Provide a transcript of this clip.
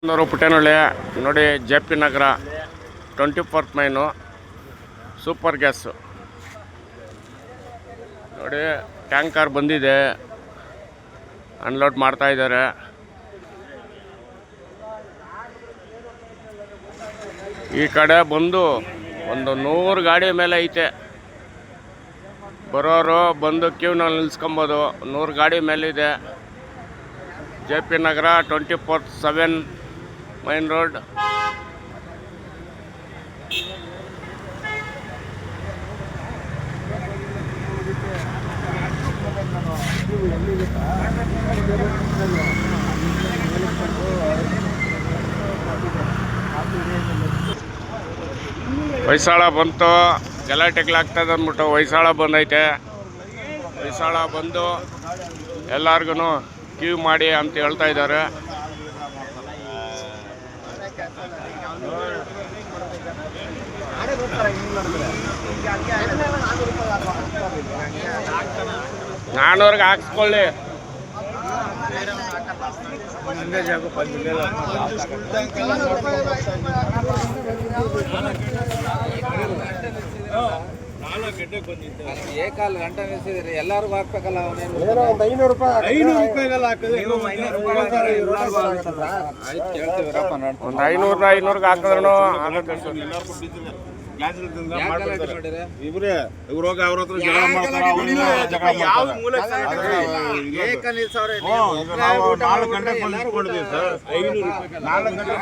ಪುಟ್ಟೇನಹಳ್ಳಿ ನೋಡಿ, JP ನಗರ 24th ಮೈನು super gas ನೋಡಿ. Tanker ಬಂದಿದೆ, ಅನ್ಲೋಡ್ ಮಾಡ್ತಾ ಇದ್ದಾರೆ. ಈ ಕಡೆ ಬಂದು ಒಂದು 100 ಗಾಡಿ ಮೇಲೆ ಐತೆ. ಬರೋರು ಬಂದು ಕ್ಯೂನಲ್ಲಿ ನಿಲ್ಸ್ಕೊಬೋದು. 100 ಗಾಡಿ ಮೇಲಿದೆ. JP ನಗರ 24/7 ಮೈನ್ ರೋಡ್. ಹೊಯ್ಸಳ ಬಂತು, ಗಲಾಟೆಗಳಾಗ್ತದೆ ಅಂದ್ಬಿಟ್ಟು ಹೊಯ್ಸಳ ಬಂದೈತೆ. ಹೊಯ್ಸಳ ಬಂದು ಎಲ್ಲಾರ್ಗು ಕ್ಯೂ ಮಾಡಿ ಅಂತ ಹೇಳ್ತಾ ಇದ್ದಾರೆ. ನಾನೂರ್ಗೆ ಹಾಕ್ಸ್ಕೊಳ್ಳಿ. ಏಕಾಲು ಗಂಟೆ ನಿಲ್ಸಿದ್ರಿ, ಎಲ್ಲರಿಗೂ ಹಾಕ್ಬೇಕಲ್ಲ. ಒಂದು 500 ರೂಪಾಯಿ ಒಂದು 500ಗೆ ಹಾಕಿದ್ರು ಇವ್ರೆ ಇವ್ರು ಹೋಗಿ ಅವ್ರ ಹತ್ರ ಜಗಳ ಮಾಡ್ತಾರೆ. 4 ಗಂಟೆಗೆ ಬಂದು ನಿಂತ್ಕೊಂಡಿದ್ದೀವಿ ಸರ್. 4 ಗಂಟೆಗೆ